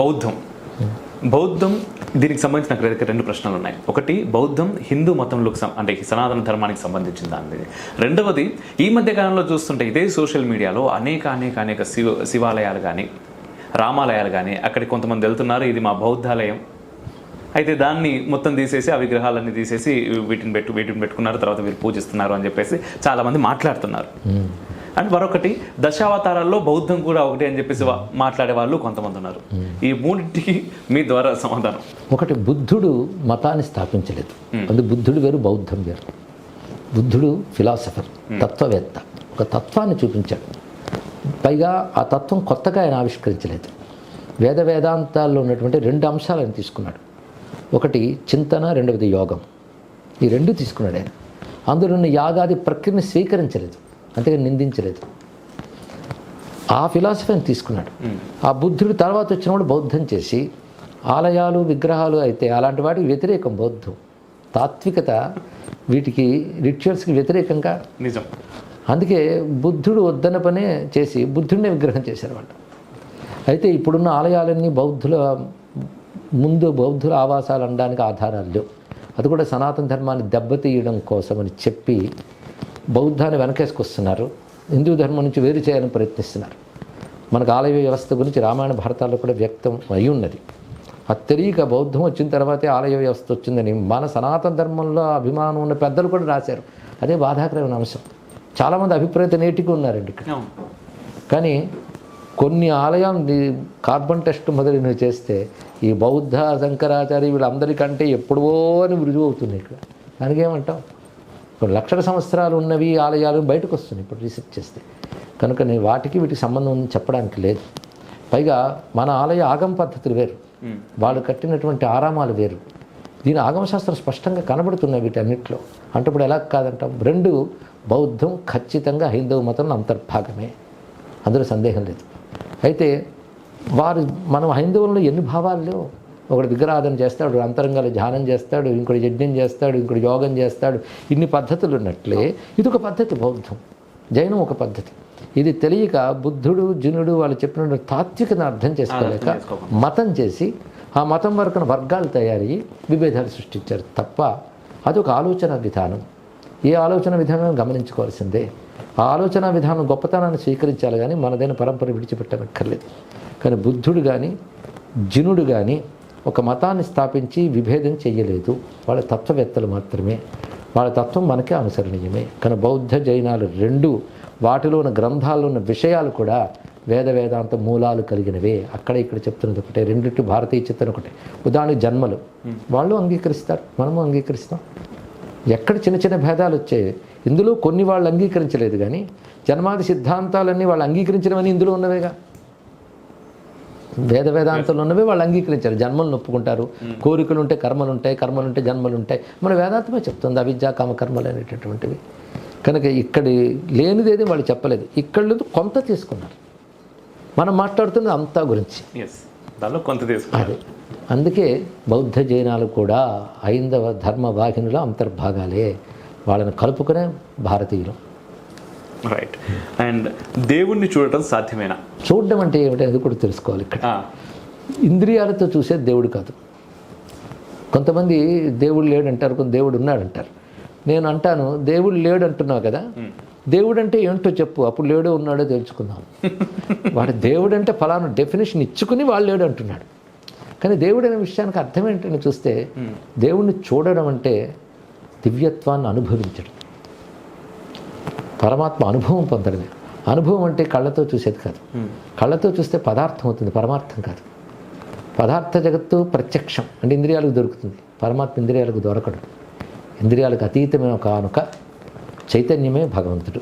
బౌద్ధం బౌద్ధం దీనికి సంబంధించి నాకు రెండు ప్రశ్నలు ఉన్నాయి. ఒకటి, బౌద్ధం హిందూ మతంలోకి అంటే సనాతన ధర్మానికి సంబంధించిన దాని. రెండవది, ఈ మధ్య కాలంలో చూస్తుంటే ఇదే సోషల్ మీడియాలో అనేక శివాలయాలు కానీ రామాలయాలు కానీ అక్కడికి కొంతమంది వెళ్తున్నారు, ఇది మా బౌద్ధాలయం, అయితే దాన్ని మొత్తం తీసేసి ఆ విగ్రహాలన్నీ తీసేసి వీటిని పెట్టుకున్నారు, తర్వాత వీరు పూజిస్తున్నారు అని చెప్పేసి చాలామంది మాట్లాడుతున్నారు. అండ్ మరొకటి, దశావతారాల్లో బౌద్ధం కూడా ఒకటి అని చెప్పేసి మాట్లాడే వాళ్ళు కొంతమంది ఉన్నారు. ఈ మూడింటికి మీ ద్వారా సమాధానం. ఒకటి, బుద్ధుడు మతాన్ని స్థాపించలేదు. అది బుద్ధుడు వేరు, బౌద్ధం వేరు. బుద్ధుడు ఫిలాసఫర్, తత్వవేత్త, ఒక తత్వాన్ని చూపించాడు. పైగా ఆ తత్వం కొత్తగా ఆయన ఆవిష్కరించలేదు. వేదాంతాల్లో ఉన్నటువంటి రెండు అంశాలను తీసుకున్నాడు. ఒకటి చింతన, రెండవది యోగం. ఈ రెండు తీసుకున్నాడు ఆయన. అందులో ఉన్న యాగాది ప్రక్రియని స్వీకరించలేదు, అంతేగా నిందించలేదు. ఆ ఫిలాసఫీని తీసుకున్నాడు. ఆ బుద్ధుడు తర్వాత వచ్చినప్పుడు బౌద్ధం చేసి ఆలయాలు విగ్రహాలు అయితే అలాంటి వాటికి వ్యతిరేకం బౌద్ధం. తాత్వికత వీటికి రిచువల్స్కి వ్యతిరేకంగా నిజం. అందుకే బుద్ధుడు వద్దన పనే చేసి బుద్ధుడినే విగ్రహం చేశారు వాళ్ళు. అయితే ఇప్పుడున్న ఆలయాలన్నీ బౌద్ధుల ఆవాసాలు అనడానికి ఆధారాలు లేవు. అది కూడా సనాతన ధర్మాన్ని దెబ్బతీయడం కోసమని చెప్పి బౌద్ధాన్ని వెనకేసుకొస్తున్నారు. హిందూ ధర్మం నుంచి వేరు చేయాలని ప్రయత్నిస్తున్నారు. మనకు ఆలయ వ్యవస్థ గురించి రామాయణ భారతాల్లో కూడా వ్యక్తం అయి ఉన్నది. అది తెలియక బౌద్ధం వచ్చిన తర్వాతే ఆలయ వ్యవస్థ వచ్చిందని మన సనాతన ధర్మంలో అభిమానం ఉన్న పెద్దలు కూడా రాశారు. అదే బాధాకరమైన అంశం. చాలామంది అభిప్రాయత నేటికి ఉన్నారండి ఇక్కడ. కానీ కొన్ని ఆలయాలు కార్బన్ టెస్ట్ మొదలైనవి చేస్తే ఈ బౌద్ధ శంకరాచార్య వీళ్ళందరికంటే ఎప్పుడో అని రుజువు అవుతుంది. ఇక్కడ దానికి ఏమంటాం? కొన్ని లక్షల సంవత్సరాలు ఉన్నవి ఆలయాలు బయటకు వస్తున్నాయి ఇప్పుడు రీసెర్చ్ చేస్తే. కనుక వాటికి వీటికి సంబంధం ఉందని చెప్పడానికి లేదు. పైగా మన ఆలయ ఆగమ పద్ధతులు వేరు, వాళ్ళు కట్టినటువంటి ఆరామాలు వేరు. దీని ఆగమశాస్త్రం స్పష్టంగా కనబడుతున్నాయి వీటన్నిటిలో. అంటే ఇప్పుడు ఎలా కాదంటాం? రెండు, బౌద్ధం ఖచ్చితంగా హైందవ మతంలో అంతర్భాగమే, అందులో సందేహం లేదు. అయితే మనం హైందవుల్లో ఎన్ని భావాలు లేవు. ఒకడు విగ్రహారాధన చేస్తాడు, అంతరంగాలు ధ్యానం చేస్తాడు, ఇంకోటి యజ్ఞం చేస్తాడు, ఇంకోటి యోగం చేస్తాడు. ఇన్ని పద్ధతులు ఉన్నట్లే ఇది ఒక పద్ధతి. బౌద్ధం, జైనం ఒక పద్ధతి. ఇది తెలియక బుద్ధుడు జనుడు వాళ్ళు చెప్పిన తాత్వికను అర్థం చేసుకోలేక మతం చేసి ఆ మతం వరకున వర్గాలు తయారయ్యి విభేదాలు సృష్టించారు తప్ప అదొక ఆలోచన విధానం. ఏ ఆలోచన విధానం గమనించుకోవాల్సిందే. ఆ ఆలోచన విధానం గొప్పతనాన్ని స్వీకరించాలి, కానీ మనదైన పరంపర విడిచిపెట్టనక్కర్లేదు. కానీ బుద్ధుడు కానీ జినుడు కానీ ఒక మతాన్ని స్థాపించి విభేదం చేయలేదు. వాళ్ళ తత్వవేత్తలు మాత్రమే. వాళ్ళ తత్వం మనకే అనుసరణీయమే. కానీ బౌద్ధ జైనాలు రెండు, వాటిలో ఉన్న గ్రంథాల్లో ఉన్న విషయాలు కూడా వేదాంత మూలాలు కలిగినవే. అక్కడ ఇక్కడ చెప్తున్నది ఒకటే, రెండింటి భారతీయ చిత్తన ఒకటే. ఉదాహరణకు జన్మలు వాళ్ళు అంగీకరిస్తారు, మనము అంగీకరిస్తాం. ఎక్కడ చిన్న చిన్న భేదాలు వచ్చాయి. ఇందులో కొన్ని వాళ్ళు అంగీకరించలేదు, కానీ జన్మాది సిద్ధాంతాలన్నీ వాళ్ళు అంగీకరించినవని ఇందులో ఉన్నవేగా. వేదాంతంలో ఉన్నవే వాళ్ళు అంగీకరించారు. జన్మలను ఒప్పుకుంటారు. కోరికలు ఉంటే కర్మలు ఉంటాయి, కర్మలు ఉంటే జన్మలు ఉంటాయి. మన వేదాంతమే చెప్తుంది అవిద్యా కామ కర్మలు అనేటటువంటివి. కనుక ఇక్కడ లేనిదేది వాళ్ళు చెప్పలేదు. ఇక్కడ కొంత తీసుకున్నారు. మనం మాట్లాడుతున్నది అంతా గురించి, దానిలో కొంత తీసుకున్నారు. అందుకే బౌద్ధ జైనాలు కూడా హైందవ ధర్మ వాహినుల అంతర్భాగాలే. వాళ్ళని కలుపుకునే భారతీయులు. రైట్. అండ్ దేవుణ్ణి చూడటం సాధ్యమేనా? చూడడం అంటే ఏమిటి అది కూడా తెలుసుకోవాలి. ఇక్కడ ఇంద్రియాలతో చూసే దేవుడు కాదు. కొంతమంది దేవుడు లేడు అంటారు, కొంత దేవుడు ఉన్నాడు అంటారు. నేను అంటాను, దేవుడు లేడు అంటున్నావు కదా, దేవుడు అంటే ఏంటో చెప్పు, అప్పుడు లేడో ఉన్నాడో తెలుసుకుందాం. వాడు దేవుడు అంటే ఫలానా డెఫినేషన్ ఇచ్చుకుని వాళ్ళు లేడు అంటున్నాడు. కానీ దేవుడు అనే విషయానికి అర్థం ఏంటని చూస్తే, దేవుణ్ణి చూడడం అంటే దివ్యత్వాన్ని అనుభవించడం, పరమాత్మ అనుభవం పొందడమే. అనుభవం అంటే కళ్ళతో చూసేది కాదు. కళ్ళతో చూస్తే పదార్థం అవుతుంది, పరమార్థం కాదు. పదార్థ జగత్తు ప్రత్యక్షం అంటే ఇంద్రియాలకు దొరుకుతుంది, పరమాత్మ ఇంద్రియాలకు దొరకడు. ఇంద్రియాలకు అతీతమైన కానుక చైతన్యమే భగవంతుడు.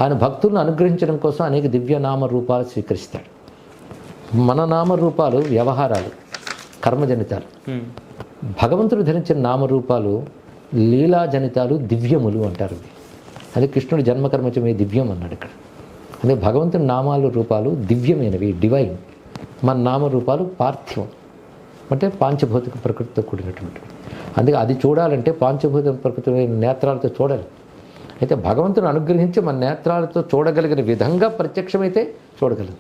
ఆయన భక్తులను అనుగ్రహించడం కోసం అనేక దివ్య నామ రూపాలు స్వీకరిస్తాడు. మన నామరూపాలు వ్యవహారాలు, కర్మజనితాలు. భగవంతుడు ధరించిన నామరూపాలు లీలాజనితాలు, దివ్యములు అంటారు. అదే కృష్ణుడు జన్మకర్మచమే దివ్యం అన్నాడు ఇక్కడ. అదే భగవంతుని నామాలు రూపాలు దివ్యమైనవి, డివైన్. మన నామరూపాలు పార్థివం అంటే పాంచభౌతిక ప్రకృతితో కూడినటువంటివి. అందుకే అది చూడాలంటే పాంచభౌతిక ప్రకృతి నేత్రాలతో చూడాలి. అయితే భగవంతుని అనుగ్రహించి మన నేత్రాలతో చూడగలిగిన విధంగా ప్రత్యక్షమైతే చూడగలదు.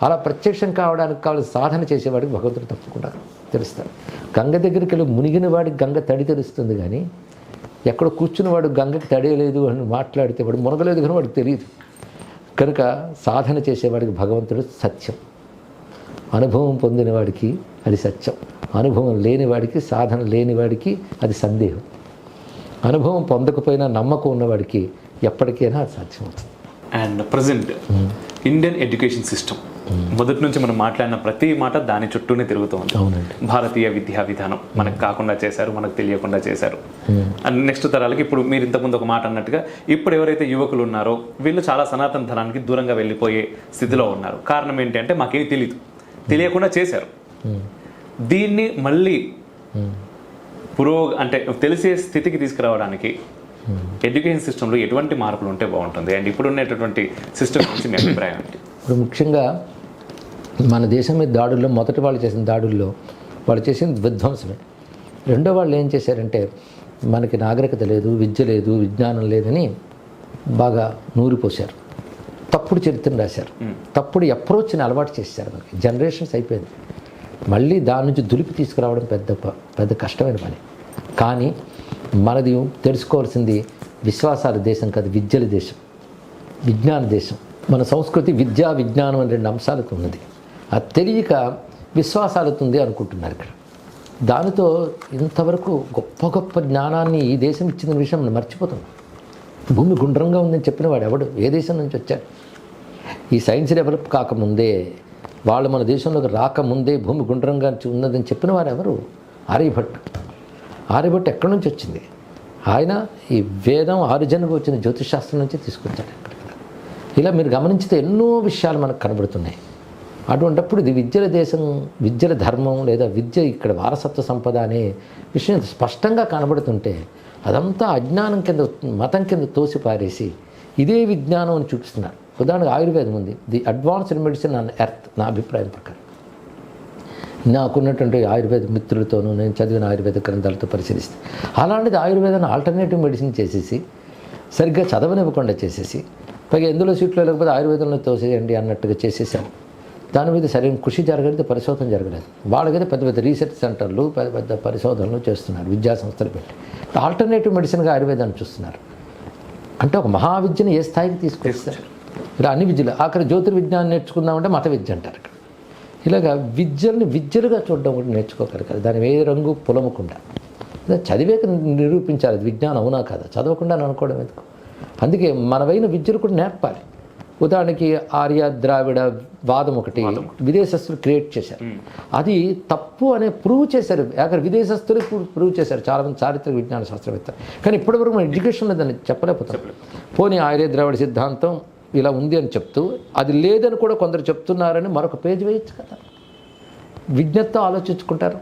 అలా ప్రత్యక్షం కావడానికి కావాల్సిన సాధన చేసేవాడికి భగవంతుడు తప్పకుండా తెలుస్తాడు. గంగ దగ్గరికి వెళ్ళి మునిగిన వాడికి గంగ తడి తెలుస్తుంది, కానీ ఎక్కడ కూర్చున్న వాడు గంగకి తడేయలేదు అని మాట్లాడితే వాడు మునగలేదు కానీ వాడికి తెలియదు. కనుక సాధన చేసేవాడికి భగవంతుడు సత్యం, అనుభవం పొందిన వాడికి అది సత్యం, అనుభవం లేనివాడికి, సాధన లేనివాడికి అది సందేహం. అనుభవం పొందకపోయినా నమ్మకం ఉన్నవాడికి ఎప్పటికైనా అది సాధ్యమవుతుంది. And present Indian education system మొదటి నుంచి మనం మాట్లాడిన ప్రతి మాట దాని చుట్టూనే తిరుగుతూ ఉంది. అవునండి. భారతీయ విద్యా విధానం మనకు కాకుండా చేశారు, మనకు తెలియకుండా చేశారు. అండ్ నెక్స్ట్ తరాలకి ఇప్పుడు మీరు ఇంతకుముందు ఒక మాట అన్నట్టుగా ఇప్పుడు ఎవరైతే యువకులు ఉన్నారో వీళ్ళు చాలా సనాతన ధనానికి దూరంగా వెళ్ళిపోయే స్థితిలో ఉన్నారు. కారణం ఏంటి అంటే మాకేమి తెలియకుండా చేశారు. దీన్ని మళ్ళీ అంటే తెలిసే స్థితికి తీసుకురావడానికి ఎడ్యుకేషన్ సిస్టంలో ఎటువంటి మార్పులు ఉంటే బాగుంటుంది? అండ్ ఇప్పుడు ఉన్నటువంటి సిస్టమ్ గురించి మీ అభిప్రాయం ఏంటి? ఇప్పుడు ముఖ్యంగా మన దేశం మీద దాడుల్లో మొదటి వాళ్ళు చేసిన దాడుల్లో వాళ్ళు చేసిన విధ్వంసమే. రెండో వాళ్ళు ఏం చేశారంటే మనకి నాగరికత లేదు, విద్య లేదు, విజ్ఞానం లేదని బాగా నూరిపోశారు. తప్పుడు చరిత్రను రాశారు, తప్పుడు అప్రోచ్ని అలవాటు చేశారు. మనకి జనరేషన్స్ అయిపోయింది. మళ్ళీ దాని నుంచి దులిపి తీసుకురావడం పెద్ద కష్టమైన పని. కానీ మనది తెలుసుకోవాల్సింది విశ్వాసాల దేశం కాదు, విద్యల దేశం, విజ్ఞాన దేశం. మన సంస్కృతి విద్యా విజ్ఞానం అనే 2 అంశాలతో ఉన్నది. అది తెలియక విశ్వాసాలతో ఉంది అనుకుంటున్నారు ఇక్కడ. దానితో ఇంతవరకు గొప్ప గొప్ప జ్ఞానాన్ని ఈ దేశం ఇచ్చిన విషయం మనం మర్చిపోతున్నాం. భూమి గుండ్రంగా ఉందని చెప్పిన వాడు ఎవడు? ఏ దేశం నుంచి వచ్చాడు? ఈ సైన్స్ డెవలప్ కాకముందే, వాళ్ళు మన దేశంలోకి రాకముందే భూమి గుండ్రంగా ఉన్నదని చెప్పిన వారు ఎవరు? ఆర్యభట్టు ఎక్కడి నుంచి వచ్చింది? ఆయన ఈ వేదం ఆరిజన్గా వచ్చిన జ్యోతిషాస్త్రం నుంచి తీసుకొచ్చాడు. ఇలా మీరు గమనించితే ఎన్నో విషయాలు మనకు కనబడుతున్నాయి. అటువంటప్పుడు ఇది విద్యల దేశం, విద్యల ధర్మం లేదా విద్య ఇక్కడ వారసత్వ సంపద అనే విషయం స్పష్టంగా కనబడుతుంటే అదంతా అజ్ఞానం కింద, మతం కింద తోసి పారేసి ఇదే విజ్ఞానం అని చూపిస్తున్నారు. ఉదాహరణకు ఆయుర్వేదం ఉంది, the advanced medicine on earth. నా అభిప్రాయం ప్రకారం నాకున్నటువంటి ఆయుర్వేద మిత్రులతోనూ నేను చదివిన ఆయుర్వేద గ్రంథాలతో పరిశీలిస్తే అలాంటిది ఆయుర్వేదాన్ని ఆల్టర్నేటివ్ మెడిసిన్ చేసేసి సరిగ్గా చదవనివ్వకుండా చేసేసి పైగా ఎందులో సీట్లో లేకపోతే ఆయుర్వేదంలో తోసేయండి అన్నట్టుగా చేసేసారు. దాని మీద సరైన కృషి జరగలేదు, పరిశోధన జరగలేదు. వాళ్ళకైతే పెద్ద పెద్ద రీసెర్చ్ సెంటర్లు, పెద్ద పెద్ద పరిశోధనలు చేస్తున్నారు, విద్యా సంస్థలు పెట్టి ఆల్టర్నేటివ్ మెడిసిన్గా ఆయుర్వేదాన్ని చూస్తున్నారు. అంటే ఒక మహావిద్యను ఏ స్థాయికి తీసుకొస్తారు? ఇలా అన్ని విద్యలు, ఆఖరి జ్యోతిర్విజ్ఞానం నేర్చుకుందామంటే మత విద్య అంటారు. ఇలాగా విద్యల్ని విద్యలుగా చూడడం కూడా నేర్చుకోగలగాలి. దాని ఏ రంగు పొలమకుండా చదివేక నిరూపించాలి అది విజ్ఞానం అవునా కాదా, చదవకుండా అనుకోవడం ఎందుకు? అందుకే మనవైన విద్యలు కూడా నేర్పాలి. ఉదాహరణకి ఆర్య ద్రావిడ వాదం ఒకటి విదేశస్తులు క్రియేట్ చేశారు. అది తప్పు అనే ప్రూవ్ చేశారు. అక్కడ విదేశస్తులు ప్రూవ్ చేశారు చాలామంది చారిత్రక విజ్ఞాన శాస్త్రవేత్తలు. కానీ ఇప్పటివరకు మన ఎడ్యుకేషన్లో దాన్ని చెప్పలేకపోతాం. పోనీ ఆర్య ద్రావిడ సిద్ధాంతం ఇలా ఉంది అని చెప్తూ అది లేదని కూడా కొందరు చెప్తున్నారని మరొక పేజీ వేయచ్చు కదా. విజ్ఞతతో ఆలోచించుకుంటారు.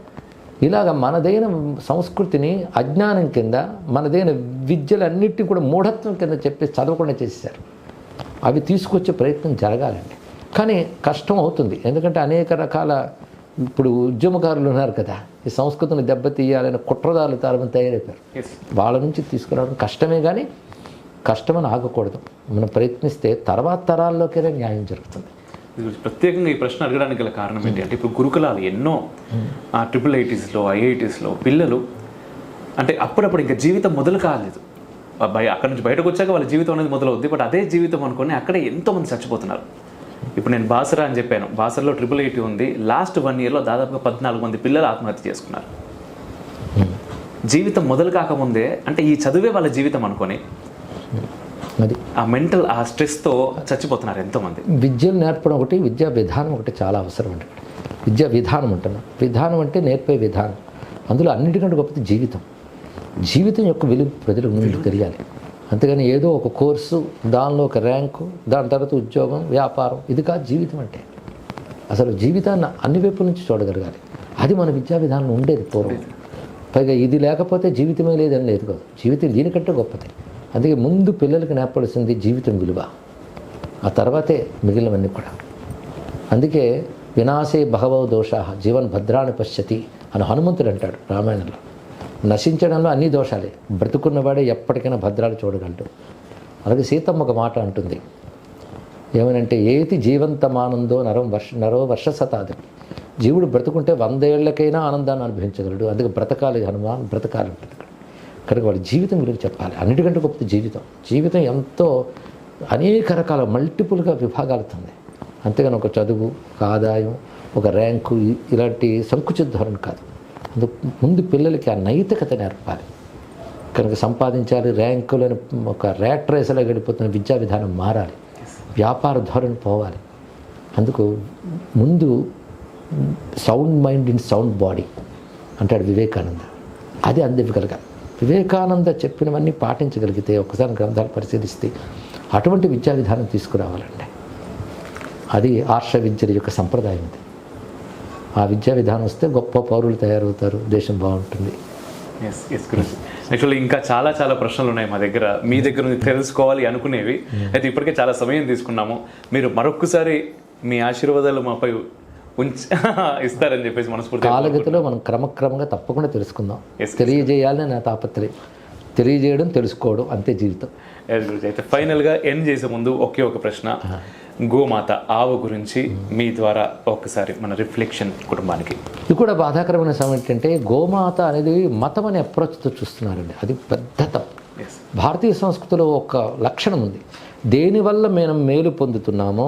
ఇలాగ మనదైన సంస్కృతిని అజ్ఞానం కింద, మనదైన విద్యలన్నిటిని కూడా మూఢత్వం కింద చెప్పి చదవకుండా చేసేసారు. అవి తీసుకొచ్చే ప్రయత్నం జరగాలండి. కానీ కష్టం అవుతుంది. ఎందుకంటే అనేక రకాల ఇప్పుడు ఉద్యమకారులు ఉన్నారు కదా, ఈ సంస్కృతిని దెబ్బతీయాలని కుట్రదారులు చాలామంది తయారైపోయారు. వాళ్ళ నుంచి తీసుకురావడం కష్టమే, కానీ కష్టమని ఆగకూడదు. మనం ప్రయత్నిస్తే తర్వాత తరాల్లోకైనా న్యాయం జరుగుతుంది. ప్రత్యేకంగా ఈ ప్రశ్న అడగడానికి గల కారణం ఏంటి అంటే ఇప్పుడు గురుకులాలు ఎన్నో IIITsలో IITsలో పిల్లలు అంటే అప్పుడప్పుడు ఇంకా జీవితం మొదలు కాలేదు, అక్కడి నుంచి బయటకు వచ్చాక వాళ్ళ జీవితం అనేది మొదలవుద్ది. బట్ అదే జీవితం అనుకుని అక్కడే ఎంతోమంది చచ్చిపోతున్నారు. ఇప్పుడు నేను బాసరా అని చెప్పాను, బాసరాలో IIIT ఉంది. లాస్ట్ 1 yearలో దాదాపుగా 14 మంది పిల్లలు ఆత్మహత్య చేసుకున్నారు. జీవితం మొదలు కాకముందే, అంటే ఈ చదువే వాళ్ళ జీవితం అనుకొని అది ఆ మెంటల్ ఆ స్ట్రెస్తో చచ్చిపోతున్నారు ఎంతోమంది. విద్యను నేర్పడం ఒకటి, విద్యా విధానం ఒకటి చాలా అవసరం అండి. విద్యా విధానం అంటున్నాం. విధానం అంటే నేర్పే విధానం. అందులో అన్నిటికంటే గొప్పది జీవితం. జీవితం యొక్క విలువ ప్రజలకు ముందు తెలియాలి. అంతేగాని ఏదో ఒక కోర్సు, దానిలో ఒక ర్యాంకు, దాని తర్వాత ఉద్యోగం, వ్యాపారం, ఇది కాదు జీవితం అంటే. అసలు జీవితాన్ని అన్ని వైపుల నుంచి చూడగలగాలి. అది మన విద్యా విధానం ఉండేది పూర్వం. పైగా ఇది లేకపోతే జీవితమే లేదని లేదు కాదు, జీవితం దీనికంటే గొప్పది. అందుకే ముందు పిల్లలకి నేర్పాల్సింది జీవితం విలువ, ఆ తర్వాతే మిగిలినవన్నీ కూడా. అందుకే వినాశే బహవో దోషాః జీవన్ భద్రాన్ని పశ్యతి అని హనుమంతుడు అంటాడు రామాయణంలో. నశించడంలో అన్ని దోషాలే, బ్రతుకున్నవాడే ఎప్పటికైనా భద్రాలు చూడగలడు. అలాగే సీతమ్మ ఒక మాట అంటుంది, ఏమనంటే ఏతి జీవంతమానందో నరో వర్ష శతాది. జీవుడు బ్రతుకుంటే 100 ఏళ్లకైనా ఆనందాన్ని అనుభవించగలడు. అందుకే బ్రతకాలి హనుమాన్, బ్రతకాలి బ్రతకడు. కనుక వాడి జీవితం గురించి చెప్పాలి. అన్నిటికంటే గొప్ప జీవితం ఎంతో అనేక రకాల మల్టిపుల్గా విభాగాలతో ఉంది. అంతేగాని ఒక చదువు, ఒక ఆదాయం, ఒక ర్యాంకు ఇలాంటి సంకుచిత ధోరణి కాదు. అందుకు ముందు పిల్లలకి ఆ నైతికత నేర్పాలి. కనుక సంపాదించాలి, ర్యాంకులను ఒక ర్యాట్ రేసులో గడిపోతున్న విద్యా విధానం మారాలి, వ్యాపార ధోరణి పోవాలి. అందుకు ముందు sound mind in sound body అంటాడు వివేకానంద. అది అందివ్వగలగాలి. వివేకానంద చెప్పినవన్నీ పాటించగలిగితే, ఒకసారి గ్రంథాలు పరిశీలిస్తే అటువంటి విద్యా విధానం తీసుకురావాలండి. అది ఆర్ష విద్యల యొక్క సంప్రదాయం. అది ఆ విద్యా విధానం వస్తే గొప్ప పౌరులు తయారవుతారు, దేశం బాగుంటుంది. యాక్చువల్లీ ఇంకా చాలా చాలా ప్రశ్నలు ఉన్నాయి మా దగ్గర, మీ దగ్గర నుంచి తెలుసుకోవాలి అనుకునేవి. అయితే ఇప్పటికే చాలా సమయం తీసుకున్నాము. మీరు మరొక్కసారి మీ ఆశీర్వాదాలు మాపై ఇస్తారని చెప్పేసి మనస్ఫూర్తి కాలగతిలో మనం క్రమక్రమంగా తప్పకుండా తెలుసుకుందాం. తెలియజేయాలని నా తాపత్రయం. తెలియజేయడం, తెలుసుకోవడం, అంతే జీవితం. అయితే ఫైనల్గా ఎండ్ చేసే ముందు ఒకే ఒక ప్రశ్న, గోమాత ఆవు గురించి మీ ద్వారా ఒక్కసారి మన రిఫ్లెక్షన్ కుటుంబానికి. ఇది కూడా బాధాకరమైన సమయం ఏంటంటే, గోమాత అనేది మతం అనే అప్రోచ్తో చూస్తున్నారండి. అది పెద్ద తప్పు. భారతీయ సంస్కృతిలో ఒక లక్షణం ఉంది. దేనివల్ల మనం మేలు పొందుతున్నామో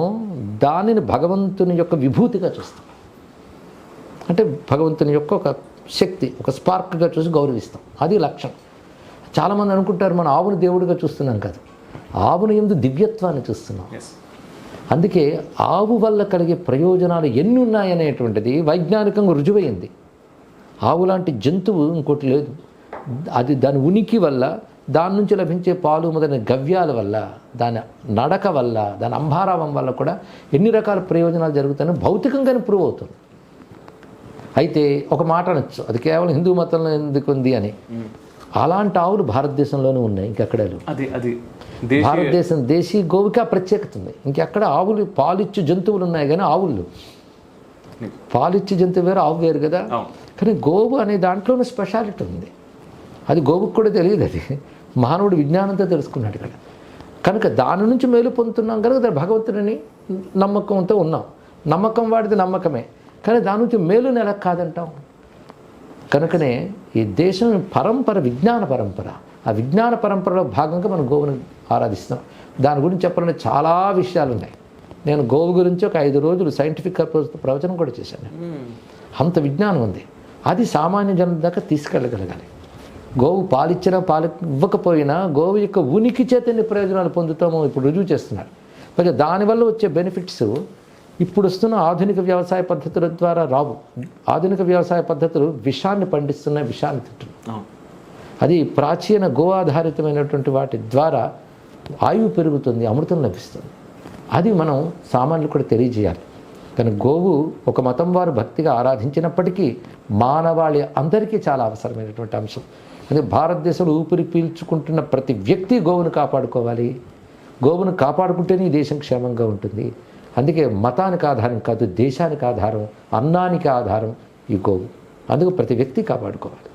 దానిని భగవంతుని యొక్క విభూతిగా చూస్తాం. అంటే భగవంతుని యొక్క ఒక శక్తి, ఒక స్పార్క్గా చూసి గౌరవిస్తాం. అది లక్షణం. చాలామంది అనుకుంటారు మనం ఆవుని దేవుడిగా చూస్తున్నాం కాదు, ఆవుని యందు దివ్యత్వాన్ని చూస్తున్నాం. అందుకే ఆవు వల్ల కలిగే ప్రయోజనాలు ఎన్ని ఉన్నాయనేటువంటిది వైజ్ఞానికంగా రుజువైంది. ఆవు లాంటి జంతువు ఇంకోటి లేదు. అది దాని ఉనికి వల్ల, దాని నుంచి లభించే పాలు మొదలైన గవ్యాల వల్ల, దాని నడక వల్ల, దాని అంబారావం వల్ల కూడా ఎన్ని రకాల ప్రయోజనాలు జరుగుతాయని భౌతికంగానే ప్రూవ్ అవుతుంది. అయితే ఒక మాట అనొచ్చు, అది కేవలం హిందూ మతంలో ఎందుకు ఉంది అని. అలాంటి ఆవులు భారతదేశంలోనే ఉన్నాయి, ఇంకెక్కడ లేవు. భారతదేశం దేశీ గోవుకి ఆ ప్రత్యేకత ఉంది. ఇంకెక్కడ ఆవులు పాలిచ్చు జంతువులు ఉన్నాయి కానీ ఆవులు పాలిచ్చు జంతువు వేరు, ఆవు వేరు కదా. కానీ గోవు అనే దాంట్లోనే స్పెషాలిటీ ఉంది. అది గోవుకు కూడా తెలియదు. అది మానవుడు విజ్ఞానంతో తెలుసుకున్నాడు ఇక్కడ. కనుక దాని నుంచి మేలు పొందుతున్నాం కనుక దాని భగవంతుడిని నమ్మకంతో ఉన్నాం. నమ్మకం వాడిది నమ్మకమే, కానీ దాని నుంచి మేలుని ఎలా కాదంటాం. కనుకనే ఈ దేశం పరంపర విజ్ఞాన పరంపర. ఆ విజ్ఞాన పరంపరలో భాగంగా మనం గోవుని ఆరాధిస్తాం. దాని గురించి చెప్పాలంటే చాలా విషయాలు ఉన్నాయి. నేను గోవు గురించి ఒక 5 రోజులు సైంటిఫిక్ ప్రవచనం కూడా చేశాను. అంత విజ్ఞానం ఉంది. అది సామాన్య జనం దాకా తీసుకెళ్ళగలగాలి. గోవు పాలిచ్చినా ఇవ్వకపోయినా గోవు యొక్క ఉనికి చేత ఎన్ని ప్రయోజనాలు పొందుతామో ఇప్పుడు రుజువు చేస్తున్నారు. పైగా దానివల్ల వచ్చే బెనిఫిట్స్ ఇప్పుడు వస్తున్న ఆధునిక వ్యవసాయ పద్ధతుల ద్వారా రావు. ఆధునిక వ్యవసాయ పద్ధతులు విషాన్ని పండిస్తున్నాయి, విషాన్ని తింటున్నాయి. అది ప్రాచీన గో ఆధారితమైనటువంటి వాటి ద్వారా ఆయువు పెరుగుతుంది, అమృతం లభిస్తుంది. అది మనం సామాన్యులు కూడా తెలియజేయాలి. కానీ గోవు ఒక మతం వారు భక్తిగా ఆరాధించినప్పటికీ మానవాళి అందరికీ చాలా అవసరమైనటువంటి అంశం. అందుకే భారతదేశంలో ఊపిరి పీల్చుకుంటున్న ప్రతి వ్యక్తి గోవును కాపాడుకోవాలి. గోవును కాపాడుకుంటేనే ఈ దేశం క్షేమంగా ఉంటుంది. అందుకే మతానికి ఆధారం కాదు, దేశానికి ఆధారం, అన్నానికి ఆధారం ఈ గోవు. అందుకు ప్రతి వ్యక్తి కాపాడుకోవాలి.